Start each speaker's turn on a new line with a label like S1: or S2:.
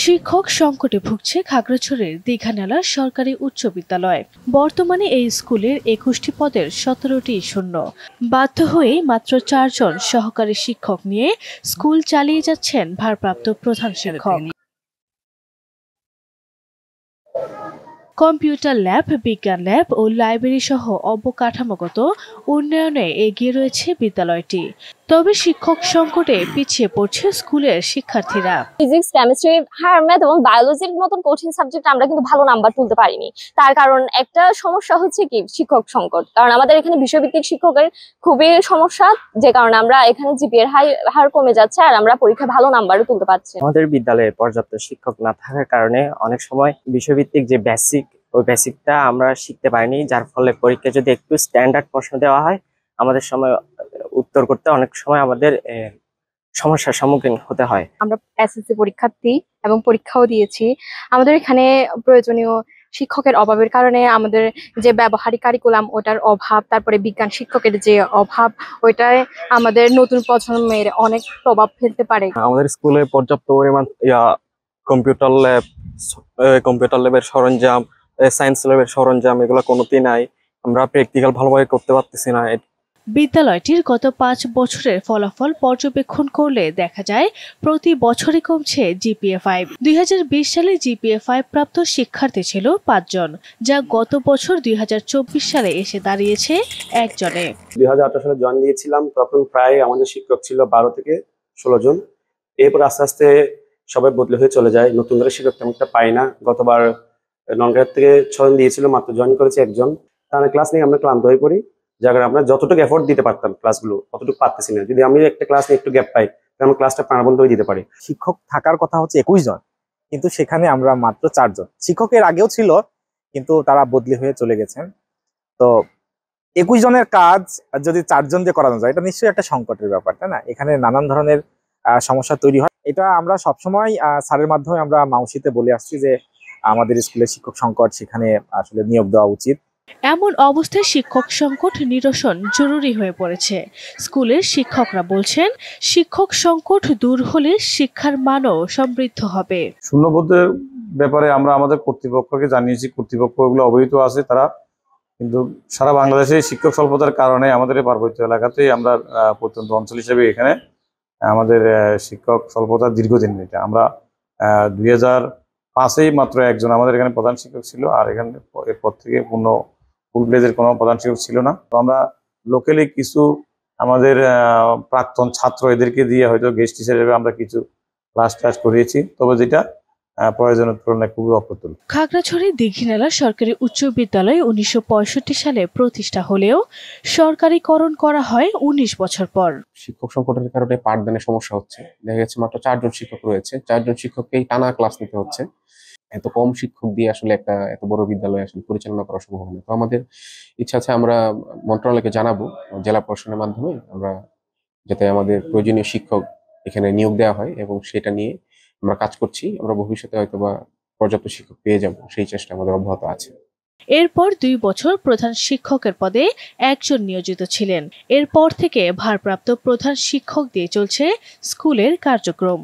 S1: শিক্ষক সংকটে ভুগছে খাগড়াছড়ির দীঘানালা সরকারি উচ্চ বিদ্যালয়। বর্তমানে এই স্কুলের ২১টি পদের ১৭টি শূন্য। বাধ্য হয়ে মাত্র ৪ জন সহকারী শিক্ষক নিয়ে স্কুল চালিয়ে যাচ্ছেন ভারপ্রাপ্ত প্রধান শিক্ষক। কম্পিউটার ল্যাব, বিজ্ঞান ল্যাব ও লাইব্রেরি সহ অবকাঠামোগত উন্নয়নে এগিয়ে রয়েছে বিদ্যালয়টি। তবে শিক্ষক সংকটে পিছিয়ে পড়ছে স্কুলের শিক্ষার্থীরা।
S2: ফিজিক্স, কেমিস্ট্রি, হায়ার ম্যাথ এবং বায়োলজির মতন কঠিন সাবজেক্ট আমরা কিন্তু ভালো নাম্বার তুলতে পারিনি। তার কারণ একটা সমস্যা হচ্ছে কি শিক্ষক সংকট। কারণ আমাদের এখানে বিষয়ভিত্তিক শিক্ষকের খুবই সমস্যা, যে কারণে আমরা এখানে জিপিএর হার কমে যাচ্ছে আর আমরা পরীক্ষায় ভালো নাম্বারও তুলতে পারছি।
S3: আমাদের বিদ্যালয়ে পর্যাপ্ত শিক্ষক না থাকার কারণে অনেক সময় বিষয়ভিত্তিক যে ওই বেসিকটা আমরা শিখতে পারিনি, যার ফলে পরীক্ষা যদি একটু স্ট্যান্ডার্ড প্রশ্ন দেওয়া হয় আমাদের সময় উত্তর করতে অনেক সময় আমাদের সমস্যার সম্মুখীন হতে হয়।
S4: আমরা এসএসসি পরীক্ষার্থী এবং পরীক্ষাও দিয়েছি। আমাদের এখানে প্রয়োজনীয় শিক্ষকের অভাবের কারণে আমাদের যে ব্যবহারিক কারিকুলাম ওটার অভাব, তারপরে বিজ্ঞান শিক্ষকের যে অভাব, ওইটাই আমাদের নতুন প্রজন্মের অনেক প্রভাব ফেলতে পারে।
S5: আমাদের স্কুলে পর্যাপ্ত পরিমাণ কম্পিউটার ল্যাবের সরঞ্জাম, সায়েন্স ল্যাবের সরঞ্জাম এগুলো কোনোতেই নাই। আমরা প্র্যাকটিক্যাল ভালোভাবে করতে পারতেছি না।
S1: বিদ্যালয়টির গত ৫ বছরের ফলাফল পর্যবেক্ষণ করলে দেখা যায় প্রতি বছরই কমছে জিপিএ-5। ২০২০ সালে জিপিএ-5 প্রাপ্ত শিক্ষার্থী ছিল ৫ জন, যা গত বছর ২০২৪ সালে এসে দাঁড়িয়েছে ১ জনে।
S6: ২০১৮ সালে জয়েন দিয়েছিলাম, তখন প্রায় আমাদের শিক্ষক ছিল ১২ থেকে ১৬ জন। এরপর আস্তে আস্তে সবাই বদলে হয়ে চলে যায়, নতুন করে শিক্ষক তেমনটা পাই না। গতবার ননগ্রেড থেকে ৬ জন দিয়েছিল, মাত্র জয়েন করেছে ১ জন। তাহলে ক্লাস নিয়ে আমরা ক্লান্ত হয়ে পড়ি, যার কারণে আমরা যতটুকু এফোর্ট দিতে পারতাম ক্লাসগুলো অতটুকু পারতেছি না। যদি আমি একটা ক্লাস নিয়ে একটু গ্যাপ পাই তাহলে আমরা ক্লাসটা প্রাণবন্ত হয়ে দিতে পারি।
S7: শিক্ষক থাকার কথা হচ্ছে ২১ জন, কিন্তু সেখানে আমরা মাত্র ৪ জন। শিক্ষকের আগেও ছিল, কিন্তু তারা বদলি হয়ে চলে গেছেন। তো ২১ জনের কাজ যদি ৪ জন দিয়ে করানো যায়, এটা নিশ্চয়ই একটা সংকটের ব্যাপার, তাই না? এখানে নানান ধরনের সমস্যা তৈরি হয়। এটা আমরা সবসময় স্যারের মাধ্যমে আমরা মাউসিতে বলে আসছি যে আমাদের স্কুলে শিক্ষক সংকট, সেখানে আসলে নিয়োগ দেওয়া উচিত।
S1: এমন অবস্থায় শিক্ষক সংকট নিরসন জরুরি হয়ে পড়েছে। স্কুলের শিক্ষকরা বলছেন, শিক্ষক সংকট দূর হলে শিক্ষার মানও সমৃদ্ধ হবে।
S8: শূন্যপদের ব্যাপারে আমরা আমাদের কর্তৃপক্ষকে জানিয়েছি, কর্তৃপক্ষ এগুলো অবহিত আছে তারা, কিন্তু সারা বাংলাদেশে শিক্ষক স্বল্পতার কারণে আমাদের এই পার্বত্য এলাকাতেই আমরা প্রত্যন্ত অঞ্চল হিসেবে এখানে আমাদের শিক্ষক স্বল্পতা দীর্ঘদিন। এটা আমরা ২০০৫-এই মাত্র একজন আমাদের এখানে প্রধান শিক্ষক ছিল, আর এখানে এরপর থেকে ফুল প্লেজের কোনো প্রধান শিক্ষক ছিল না। তো আমরা লোকালি কিছু আমাদের প্রাক্তন ছাত্র এদেরকে দিয়ে হয়তো গেস্ট হিসেবে আমরা কিছু ক্লাস করিয়েছি, তবে যেটা প্রয়োজনের তুলনায় খুবই অপ্রতুল।
S1: খাগড়াছড়ি দীঘিনালা সরকারি উচ্চ বিদ্যালয় ১৯৬৫ সালে প্রতিষ্ঠা হলেও সরকারিকরণ করা হয় ১৯ বছর পর।
S9: শিক্ষক সংকটের কারণে পাঠদানের সমস্যা হচ্ছে। দেখা যাচ্ছে মাত্র ৪ জন শিক্ষক রয়েছে, ৪ জন শিক্ষককেই টানা ক্লাস নিতে হচ্ছে। এত কম শিক্ষক দিয়ে আসলে একটা এত বড় বিদ্যালয় আসলে পরিচালনা করা সম্ভব না। তো আমাদের ইচ্ছা আছে, আমরা মন্ত্রণালয়কে জানাবো জেলা প্রশাসনের মাধ্যমে, আমরা যাতে আমাদের প্রয়োজনীয় শিক্ষক এখানে নিয়োগ দেওয়া হয়, এবং সেটা নিয়ে আমরা কাজ করছি। আমরা ভবিষ্যতে হয়তোবা পর্যাপ্ত শিক্ষক পেয়ে যাব, সেই চেষ্টা আমাদের অব্যাহত আছে।
S1: এরপর ২ বছর প্রধান শিক্ষকের পদে ১ জন নিয়োজিত ছিলেন। এরপর থেকে ভারপ্রাপ্ত প্রধান শিক্ষক দিয়ে চলছে স্কুলের কার্যক্রম।